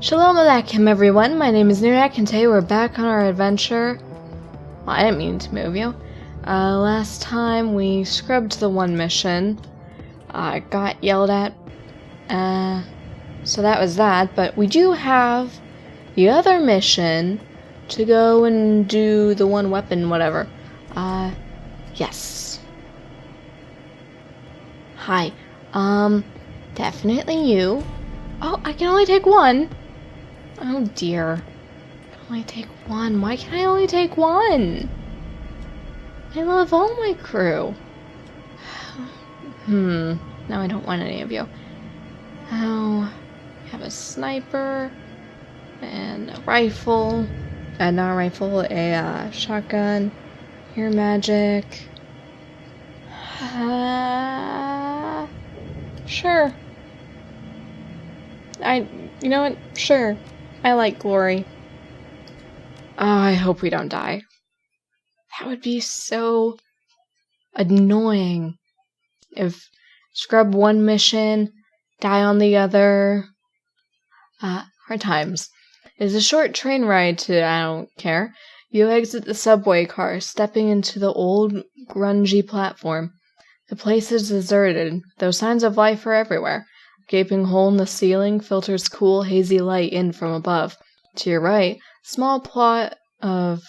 Shalom Aleichem everyone, my name is Nurak and today we're back on our adventure. Well, I didn't mean to move you. Last time we scrubbed the one mission. Got yelled at. So that was that, but we do have the other mission to go and do the one weapon whatever. Yes. Hi. Definitely you. Oh, I can only take one. Oh dear. I can only take one. Why can I only take one? I love all my crew. No, I don't want any of you. Oh, I have a sniper and a rifle. Not a rifle, a shotgun. Your magic. Sure. You know what? Sure. I like glory. Oh, I hope we don't die. That would be so annoying. If scrub one mission, die on the other. Hard times. It's a short train ride to I don't care. You exit the subway car, stepping into the old, grungy platform. The place is deserted, though signs of life are everywhere. A gaping hole in the ceiling filters cool, hazy light in from above. To your right, small plot of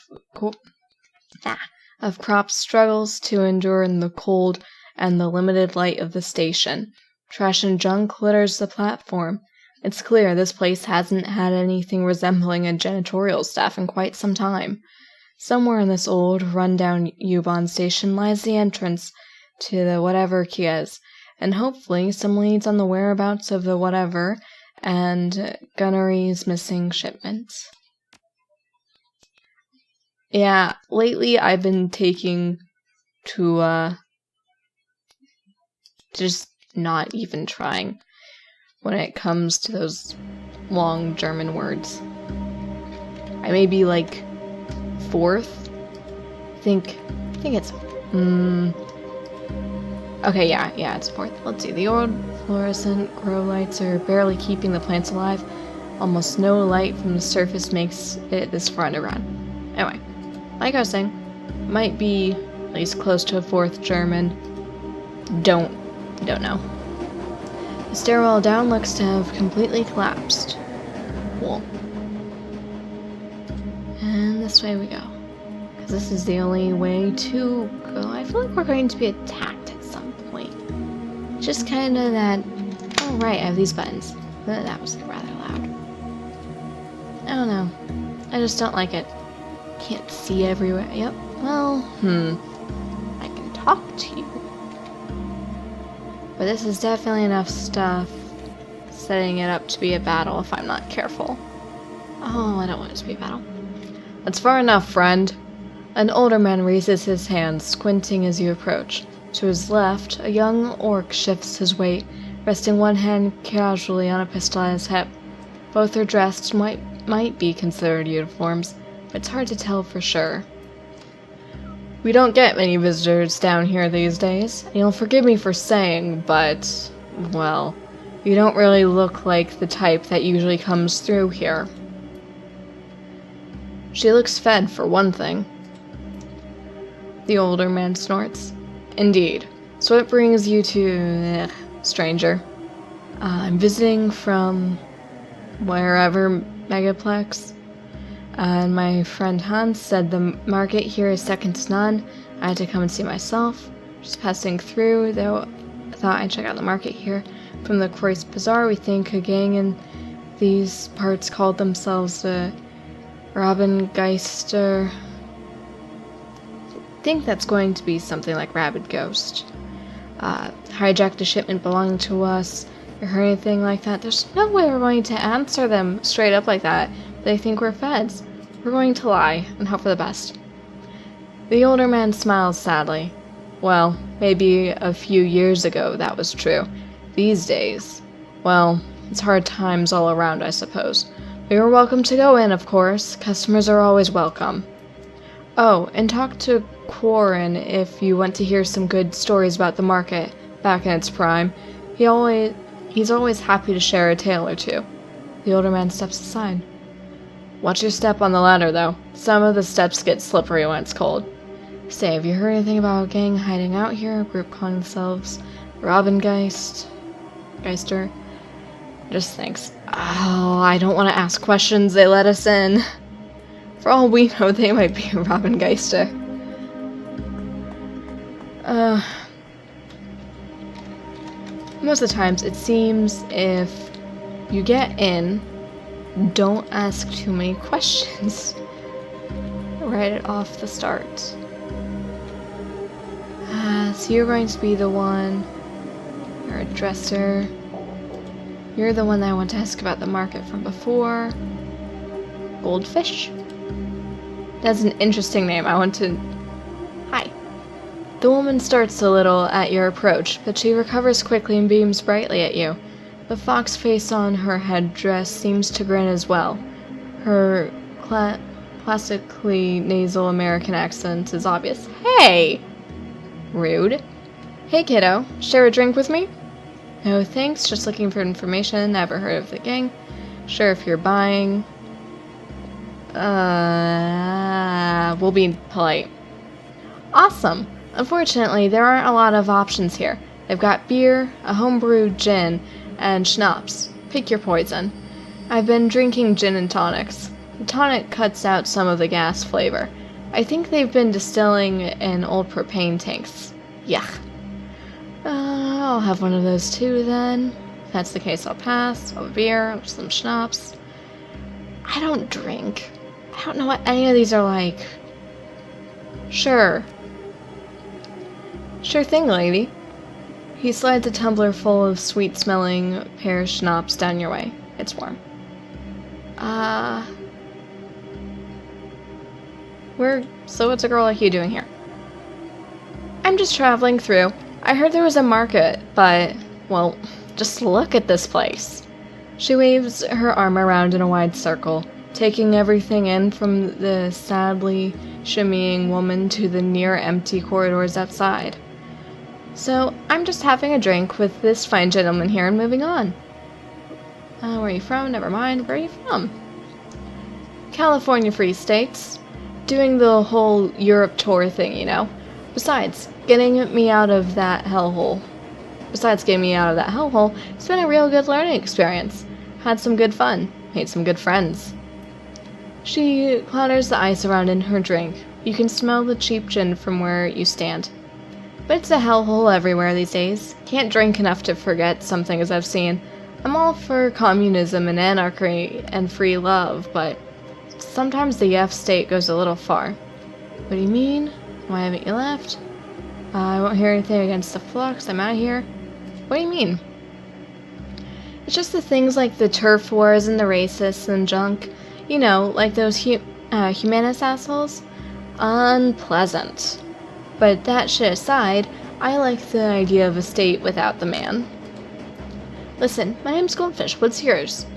crops struggles to endure in the cold and the limited light of the station. Trash and junk litters the platform. It's clear this place hasn't had anything resembling a janitorial staff in quite some time. Somewhere in this old, run-down U-Bahn station lies the entrance to the whatever Kies, and hopefully some leads on the whereabouts of the whatever and Gunnery's missing shipments. Yeah, lately I've been taking to just not even trying when it comes to those long German words. I may be like fourth. I think it's okay, yeah, it's fourth. Let's see. The old fluorescent grow lights are barely keeping the plants alive. Almost no light from the surface makes it this far underground. Anyway, like I was saying, might be at least close to a fourth German. Don't know. The stairwell down looks to have completely collapsed. Cool. And this way we go. Because this is the only way to go. I feel like we're going to be attacked at some point. Just kind of that... Oh, right, I have these buttons. That was rather loud. I don't know. I just don't like it. Can't see everywhere. Yep. Well, I can talk to you. But this is definitely enough stuff setting it up to be a battle if I'm not careful. Oh, I don't want it to be a battle. That's far enough, friend. An older man raises his hand, squinting as you approach. To his left, a young orc shifts his weight, resting one hand casually on a pistol at his hip. Both are dressed might be considered uniforms, but it's hard to tell for sure. We don't get many visitors down here these days. You'll forgive me for saying, but, well, you don't really look like the type that usually comes through here. She looks fed, for one thing. The older man snorts. Indeed. So what brings you to... stranger? I'm visiting from... wherever Megaplex. And my friend Hans said the market here is second to none. I had to come and see myself. Just passing through, though I thought I'd check out the market here. From the Kreuz Bazaar, we think a gang in these parts called themselves the Rabbengeister. I think that's going to be something like Rabid Ghost. Hijacked a shipment belonging to us. You heard anything like that? There's no way we're going to answer them straight up like that. They think we're feds. We're going to lie and hope for the best. The older man smiles sadly. Well, maybe a few years ago that was true. These days, well, it's hard times all around, I suppose. But you're welcome to go in, of course. Customers are always welcome. Oh, and talk to Quarren if you want to hear some good stories about the market back in its prime. He's always happy to share a tale or two. The older man steps aside. Watch your step on the ladder, though. Some of the steps get slippery when it's cold. Say, have you heard anything about a gang hiding out here? A group calling themselves Geister? Just thinks, oh, I don't want to ask questions. They let us in. For all we know, they might be Geister. Most of the times, it seems if you get in, don't ask too many questions. Right it off the start. So you're going to be the one. You're a dresser. You're the one that I want to ask about the market from before. Goldfish? That's an interesting name. I want to... Hi. The woman starts a little at your approach, but she recovers quickly and beams brightly at you. The fox face on her headdress seems to grin as well. Her classically nasal American accent is obvious. Hey! Rude. Hey, kiddo. Share a drink with me? No, thanks. Just looking for information. Never heard of the gang. Sure, if you're buying. We'll be polite. Awesome. Unfortunately, there aren't a lot of options here. They've got beer, a homebrewed gin, and schnapps. Pick your poison. I've been drinking gin and tonics. The tonic cuts out some of the gas flavor. I think they've been distilling in old propane tanks. Yuck. I'll have one of those too then. If that's the case, I'll pass. I'll have a beer, some schnapps. I don't drink. I don't know what any of these are like. Sure. Sure thing, lady. He slides a tumbler full of sweet-smelling pear schnapps down your way. It's warm. So what's a girl like you doing here? I'm just traveling through. I heard there was a market, but, well, just look at this place. She waves her arm around in a wide circle, taking everything in from the sadly shimmying woman to the near-empty corridors outside. So, I'm just having a drink with this fine gentleman here and moving on. Where are you from? Never mind. Where are you from? California Free States. Doing the whole Europe tour thing, you know. Besides getting me out of that hellhole, it's been a real good learning experience. Had some good fun. Made some good friends. She clatters the ice around in her drink. You can smell the cheap gin from where you stand. But it's a hellhole everywhere these days. Can't drink enough to forget some things I've seen. I'm all for communism and anarchy and free love, but sometimes the F state goes a little far. What do you mean? Why haven't you left? I won't hear anything against the flux. I'm out of here. What do you mean? It's just the things like the turf wars and the racists and junk. You know, like those humanist assholes. Unpleasant. But that shit aside, I like the idea of a state without the man. Listen, my name's Goldfish. What's yours?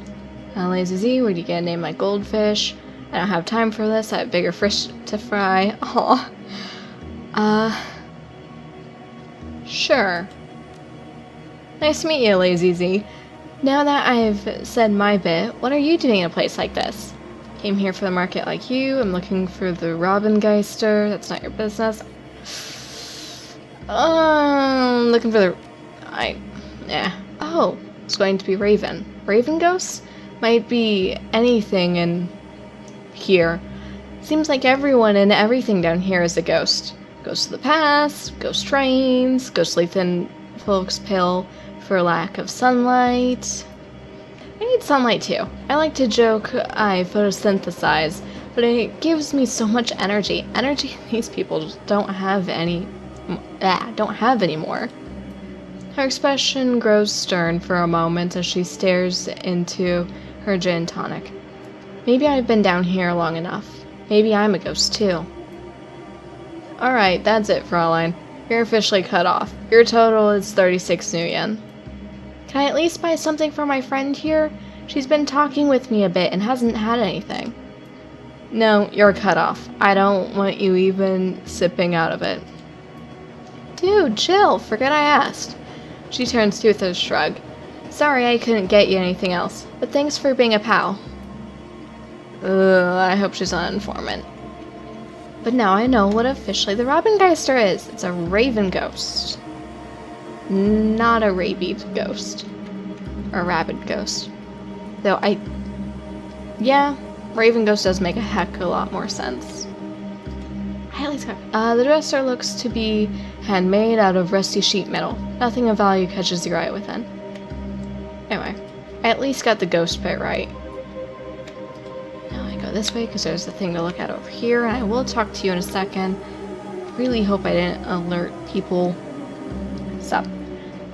Lazy Z, where do you get a name like Goldfish? I don't have time for this. I have bigger fish to fry. Aw. Sure. Nice to meet you, Lazy Z. Now that I've said my bit, what are you doing in a place like this? Came here for the market like you. I'm looking for the Geister. That's not your business. Looking for the... Oh, it's going to be Raven. Raven ghosts? Might be anything in here. Seems like everyone and everything down here is a ghost. Ghost of the past, ghost trains, ghostly thin folks pale for lack of sunlight. I need sunlight too. I like to joke I photosynthesize, but it gives me so much energy. Energy these people just don't have anymore. Her expression grows stern for a moment as she stares into her gin tonic. Maybe I've been down here long enough. Maybe I'm a ghost too. Alright, that's it, Fraulein. You're officially cut off. Your total is 36 new yen. Can I at least buy something for my friend here? She's been talking with me a bit and hasn't had anything. No, you're cut off. I don't want you even sipping out of it. Dude, chill. Forget I asked. She turns to you with a shrug. Sorry I couldn't get you anything else, but thanks for being a pal. I hope she's not an informant. But now I know what officially the Robengeister is. It's a raven ghost. Not a rabied ghost. Or rabid ghost. Though yeah, raven ghost does make a heck of a lot more sense. The dresser looks to be handmade out of rusty sheet metal. Nothing of value catches your eye within. Anyway, I at least got the ghost bit right. Now I go this way because there's a thing to look at over here, and I will talk to you in a second. Really hope I didn't alert people. Stop.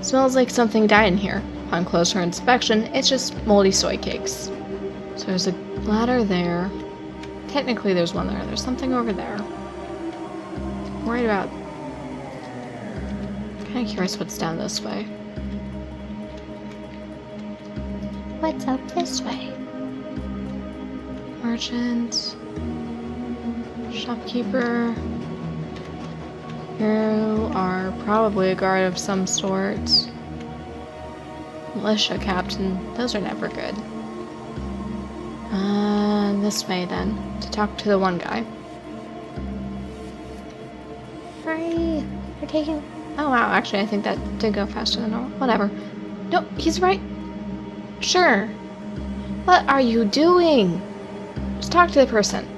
Smells like something died in here. Upon closer inspection, it's just moldy soy cakes. So there's a ladder there. Technically there's one there. There's something over there. I'm worried about... Kind of curious what's down this way. What's up this way? Merchant. Shopkeeper. You are probably a guard of some sort. Militia captain. Those are never good. This way then. To talk to the one guy. Hurry! We're taking... Oh wow, actually I think that did go faster than normal. Whatever. No, he's right. Sure. What are you doing? Just talk to the person.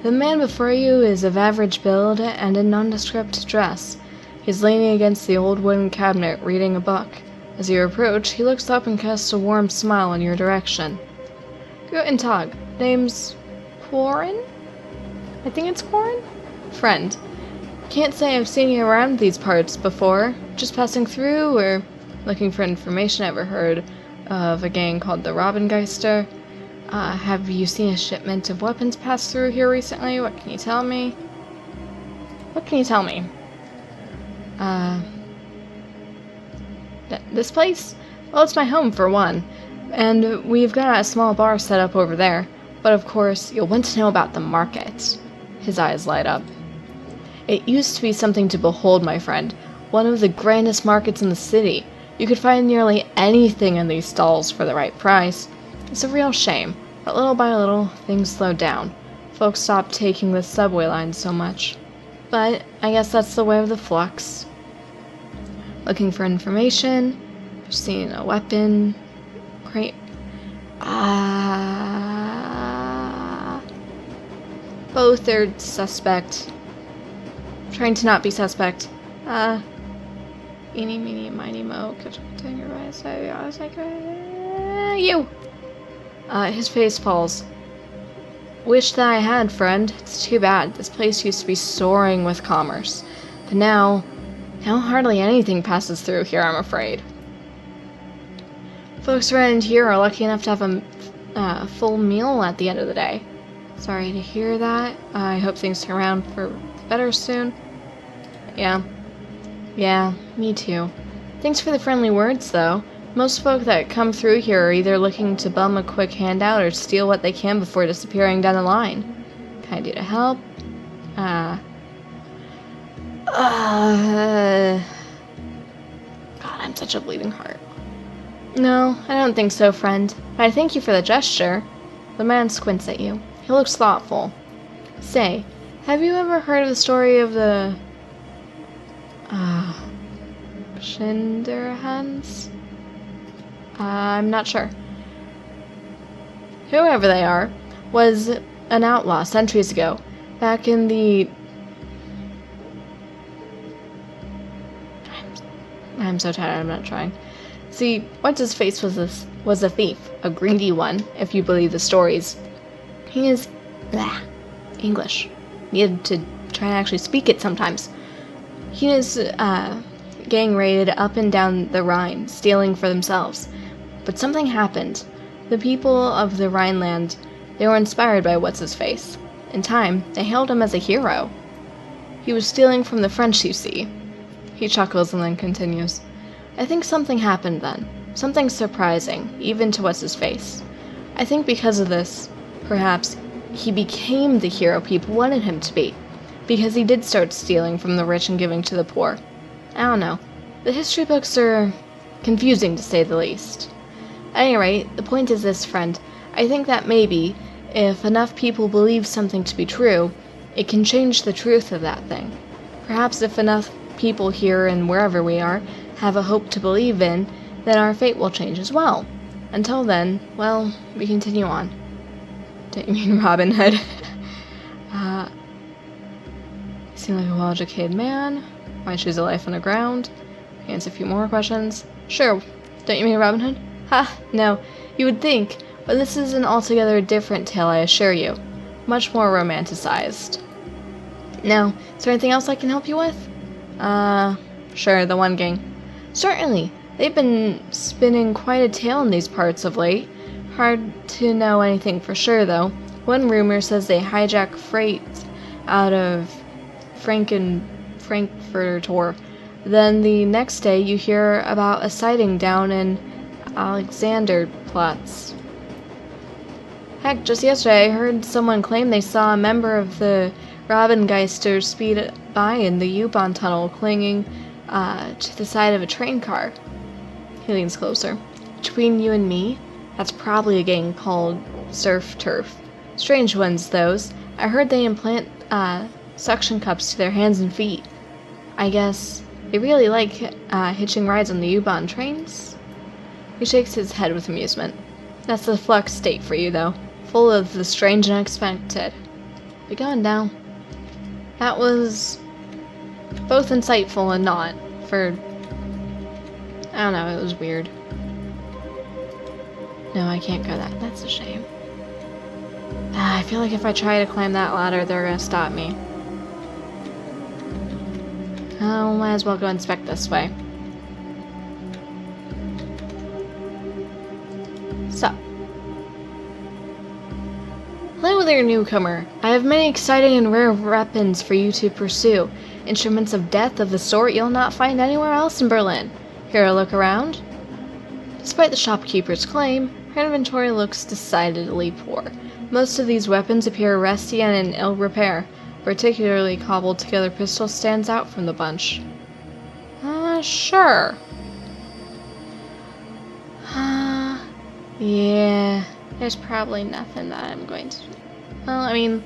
The man before you is of average build and in nondescript dress. He's leaning against the old wooden cabinet, reading a book. As you approach, he looks up and casts a warm smile in your direction. Guten Tag. Name's... Quarren? I think it's Quarren? Friend. Can't say I've seen you around these parts before. Just passing through, or looking for information. Ever heard of a gang called the Robengeister? Have you seen a shipment of weapons pass through here recently? What can you tell me? What can you tell me? This place? Well, it's my home for one. And we've got a small bar set up over there. But of course, you'll want to know about the market. His eyes light up. It used to be something to behold, my friend. One of the grandest markets in the city. You could find nearly anything in these stalls for the right price. It's a real shame, but little by little, things slowed down. Folks stopped taking the subway line so much. But I guess that's the way of the flux. Looking for information, seeing a weapon, crate. Both are suspect. Trying to not be suspect. Eeny, meeny, miny, mo. You! His face falls. Wish that I had, friend. It's too bad. This place used to be soaring with commerce. But now hardly anything passes through here, I'm afraid. Folks around here are lucky enough to have a full meal at the end of the day. Sorry to hear that. I hope things turn around for better soon. Yeah, me too. Thanks for the friendly words, though. Most folk that come through here are either looking to bum a quick handout or steal what they can before disappearing down the line. Can I do to help? God, I'm such a bleeding heart. No, I don't think so, friend. But I thank you for the gesture. The man squints at you. He looks thoughtful. Say, have you ever heard of the story of the... Shinderhands? I'm not sure. Whoever they are was an outlaw centuries ago, back in the... I'm so tired, I'm not trying. See, what's-his-face was a thief, a greedy one, if you believe the stories. He is... English. Needed to try and actually speak it sometimes. He is, gang raided up and down the Rhine, stealing for themselves. But something happened. The people of the Rhineland, they were inspired by what's-his-face. In time, they hailed him as a hero. He was stealing from the French, you see. He chuckles and then continues. I think something happened then. Something surprising, even to what's-his-face. I think because of this, perhaps, he became the hero people wanted him to be. Because he did start stealing from the rich and giving to the poor. I don't know. The history books are confusing to say the least. At any rate, the point is this, friend. I think that maybe, if enough people believe something to be true, it can change the truth of that thing. Perhaps if enough people here and wherever we are have a hope to believe in, then our fate will change as well. Until then, well, we continue on. Don't you mean Robin Hood? You seem like a well-educated man. Why choose a life on the ground? Answer a few more questions. Sure, don't you mean Robin Hood? Ha, no, you would think, but this is an altogether different tale, I assure you. Much more romanticized. Now, is there anything else I can help you with? Sure, the One Gang. Certainly. They've been spinning quite a tale in these parts of late. Hard to know anything for sure, though. One rumor says they hijack freight out of Frankfurter. Then the next day you hear about a sighting down in Alexanderplatz. Heck, just yesterday I heard someone claim they saw a member of the Robbengeisters speed by in the U-Bahn tunnel, clinging to the side of a train car. He leans closer. Between you and me, that's probably a gang called Surf Turf. Strange ones, those. I heard they implant suction cups to their hands and feet. I guess they really like hitching rides on the U-Bahn trains? He shakes his head with amusement. That's the flux state for you, though. Full of the strange and unexpected. Be going down. That was both insightful and not. I don't know, it was weird. No, I can't go that. That's a shame. I feel like if I try to climb that ladder, they're gonna stop me. Oh, might as well go inspect this way. So. Hello there, newcomer. I have many exciting and rare weapons for you to pursue. Instruments of death of the sort you'll not find anywhere else in Berlin. Here, a look around. Despite the shopkeeper's claim, her inventory looks decidedly poor. Most of these weapons appear rusty and in ill repair. A particularly cobbled-together pistol stands out from the bunch. Sure. Yeah, there's probably nothing that I'm going to... Well, I mean,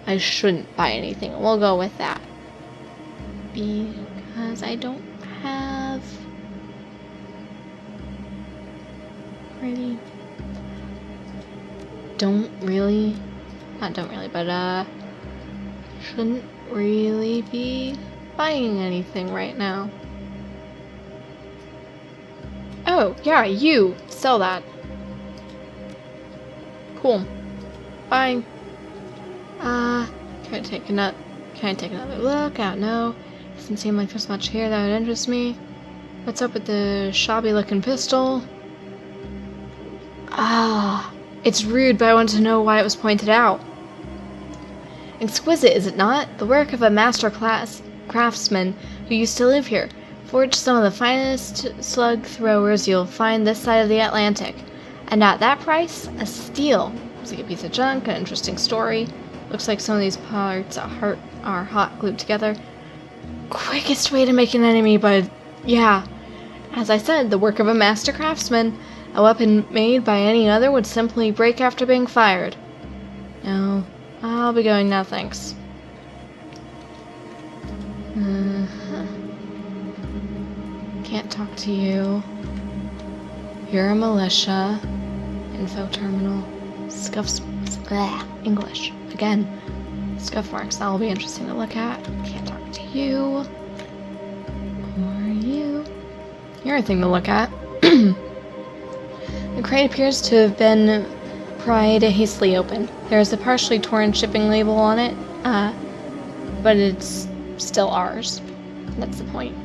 I shouldn't buy anything. We'll go with that. Because I don't have... shouldn't really be buying anything right now. Oh, yeah, you! Sell that. Cool. Bye. Can I take another look? I don't know. Doesn't seem like there's much here that would interest me. What's up with the shabby looking pistol? It's rude, but I want to know why it was pointed out. Exquisite, is it not? The work of a master-class craftsman who used to live here. Forged some of the finest slug throwers you'll find this side of the Atlantic. And at that price, a steal. Looks like a piece of junk, an interesting story. Looks like some of these parts are hot glued together. Quickest way to make an enemy, but yeah. As I said, the work of a master craftsman. A weapon made by any other would simply break after being fired. No, I'll be going now, thanks. Can't talk to you. You're a militia. Info terminal. Scuffs. English. Again. Scuff marks. That'll be interesting to look at. Can't talk to you. Or you. You're a thing to look at. The crate appears to have been pried hastily open. There is a partially torn shipping label on it, but it's still ours. That's the point.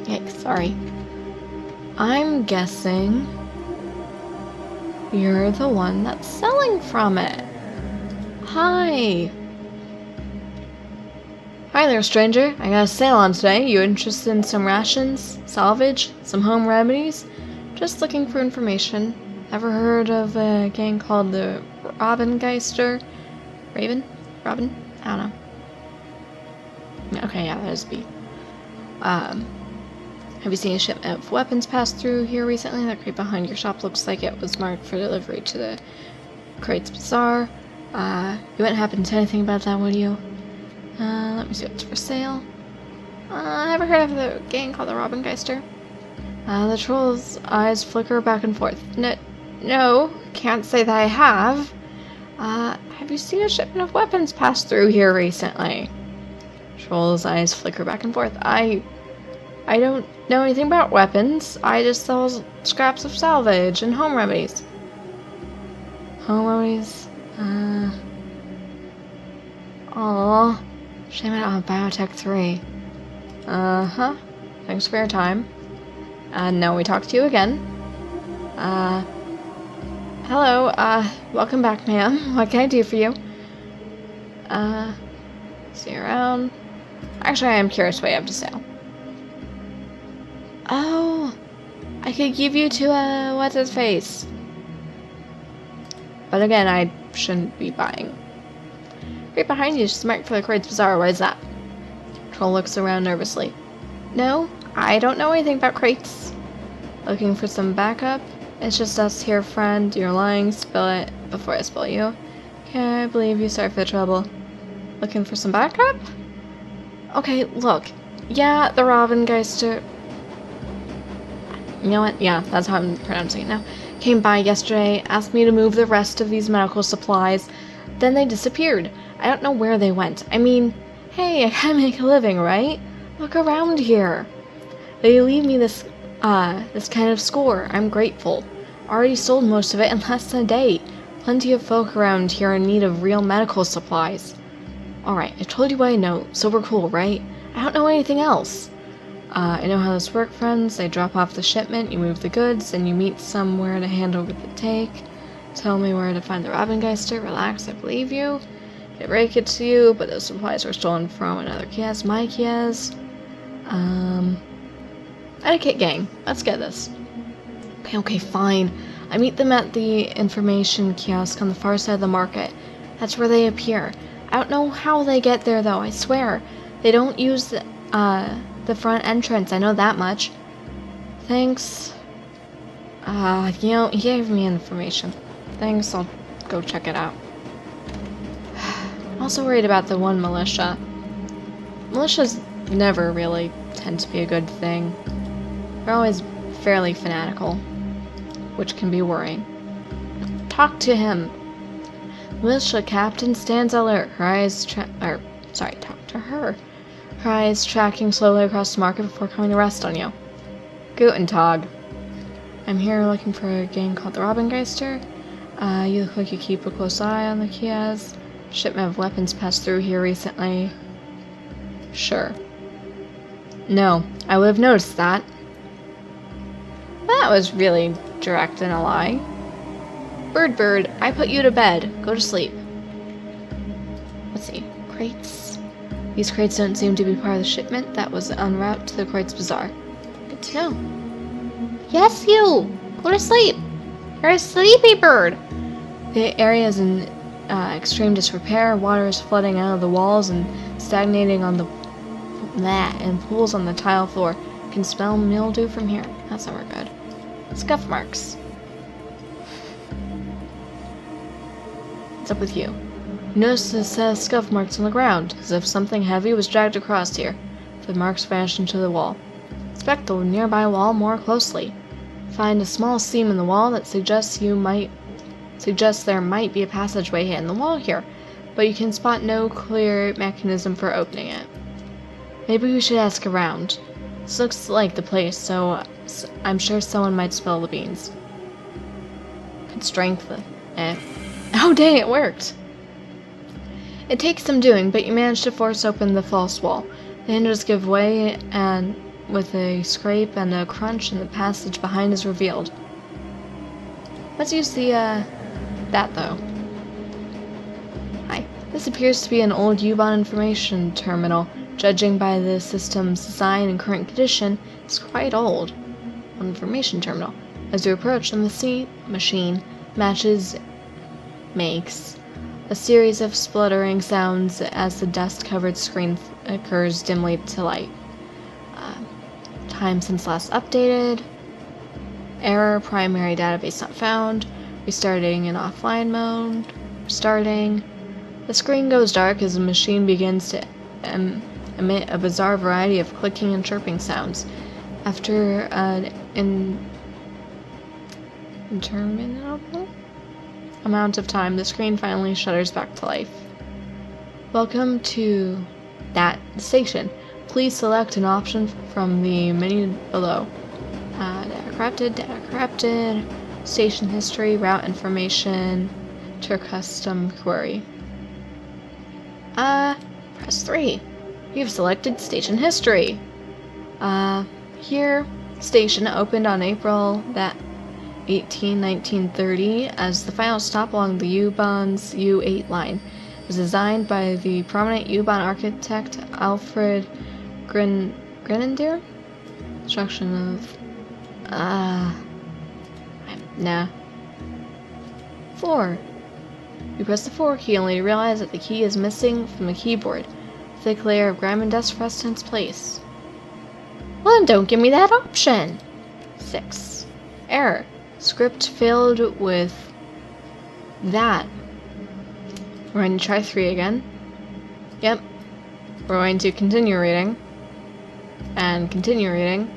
Yikes, sorry. I'm guessing you're the one that's selling from it. Hi. Hi there, stranger. I got a sale on today. You interested in some rations, salvage, some home remedies? Just looking for information. Ever heard of a gang called the Robbengeister? Robin? I don't know. Okay, yeah, that is B. Have you seen a shipment of weapons pass through here recently? That crate behind your shop looks like it was marked for delivery to the Crate's Bazaar. You wouldn't happen to anything about that, would you? Let me see what's for sale. Ever heard of the gang called the Robengeister? The troll's eyes flicker back and forth. No, can't say that I have. Have you seen a shipment of weapons pass through here recently? Troll's eyes flicker back and forth. I don't know anything about weapons. I just sell scraps of salvage and home remedies. Home remedies? Aw. Shame I don't have Biotech 3. Uh-huh. Thanks for your time. And now we talk to you again. Hello, welcome back, ma'am. What can I do for you? See you around. Actually, I am curious what you have to sell. Oh, I could give you to, what's-his-face. But again, I shouldn't be buying. Right behind you is marked for the Crate's Bazaar. What is that? Troll looks around nervously. No, I don't know anything about crates. Looking for some backup? It's just us here, friend. You're lying. Spill it before I spill you. Can't believe you. Sorry for the trouble. Looking for some backup? Okay, look. Yeah, the Robengeister. You know what? Yeah, that's how I'm pronouncing it now. Came by yesterday, asked me to move the rest of these medical supplies. Then they disappeared. I don't know where they went. I mean, hey, I gotta make a living, right? Look around here. They leave me this kind of score. I'm grateful. Already sold most of it in less than a day. Plenty of folk around here in need of real medical supplies. Alright, I told you what I know, so we're cool, right? I don't know anything else. I know how this works, friends. They drop off the shipment, you move the goods, and you meet somewhere to hand over the take. Tell me where to find the Robengeister. Relax, I believe you. They break it to you, but those supplies were stolen from another kiosk. My kiosk. Etiquette gang. Let's get this. Okay, fine. I meet them at the information kiosk on the far side of the market. That's where they appear. I don't know how they get there, though, I swear. They don't use the front entrance, I know that much. Thanks. You know, he gave me information. Thanks, I'll go check it out. I'm also worried about the one militia. Militias never really tend to be a good thing. They're always fairly fanatical, which can be worrying. Talk to him. Militia captain stands alert. Her eyes talk to her. Her eyes tracking slowly across the market before coming to rest on you. Guten Tag. I'm here looking for a gang called the Robengeister. You look like you keep a close eye on the kiosk. Shipment of weapons passed through here recently. Sure. No, I would have noticed that. That was really direct and a lie. Bird, I put you to bed. Go to sleep. Let's see. Crates. These crates don't seem to be part of the shipment that was en route to the Crate's Bazaar. Good to know. Yes, you! Go to sleep! You're a sleepy bird! The area is in extreme disrepair. Water is flooding out of the walls and stagnating on the and pools on the tile floor. You can smell mildew from here. That's not good. Scuff marks. What's up with you? You notice a set of scuff marks on the ground, as if something heavy was dragged across here. The marks vanished into the wall. Inspect the nearby wall more closely. Find a small seam in the wall that suggests there might be a passageway in the wall here, but you can spot no clear mechanism for opening it. Maybe we should ask around. This looks like the place, so I'm sure someone might spill the beans. Good strength. Oh dang, it worked! It takes some doing, but you manage to force open the false wall. The hinges give way, and with a scrape and a crunch, and the passage behind is revealed. Let's use that though. Hi. This appears to be an old U-Bahn information terminal. Judging by the system's design and current condition, it's quite old. An information terminal. As you approach, the machine makes a series of spluttering sounds as the dust-covered screen flickers dimly to light. Time since last updated. Error, primary database not found. Restarting in offline mode. Starting. The screen goes dark as the machine begins to emit a bizarre variety of clicking and chirping sounds. After an interminable amount of time, the screen finally shudders back to life. Welcome to that station. Please select an option from the menu below. Data corrupted, station history, route information, to custom query. Press 3. You've selected station history. Here, station opened on April 18, 1930 as the final stop along the U-Bahn's U8 line. It was designed by the prominent U-Bahn architect Alfred Grenadier. Construction of... nah. 4. You press the 4 key only to realize that the key is missing from the keyboard. A thick layer of grime and dust rests in its place. Well, then don't give me that option! 6. Error. Script failed with that. We're going to try 3 again. Yep. We're going to continue reading. And continue reading.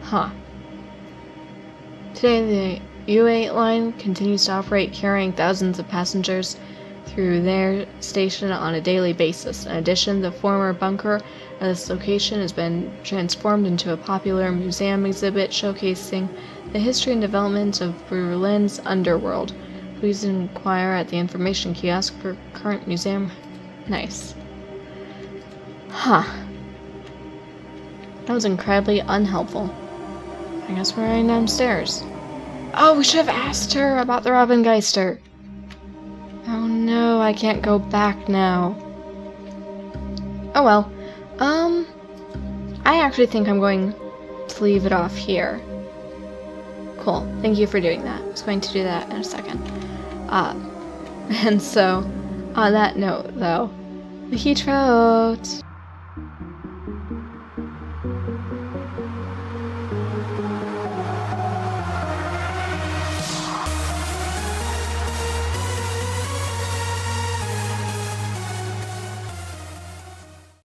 Huh. Today the U8 line continues to operate, carrying thousands of passengers through their station on a daily basis. In addition, the former bunker at this location has been transformed into a popular museum exhibit showcasing the history and development of Berlin's underworld. Please inquire at the information kiosk for current museum. Nice. Huh. That was incredibly unhelpful. I guess we're going downstairs. Oh, we should have asked her about the Robengeister. Oh no, I can't go back now. Oh well. I actually think I'm going to leave it off here. Cool. Thank you for doing that. I was going to do that in a second. And so, on that note, though, the Heat Trout.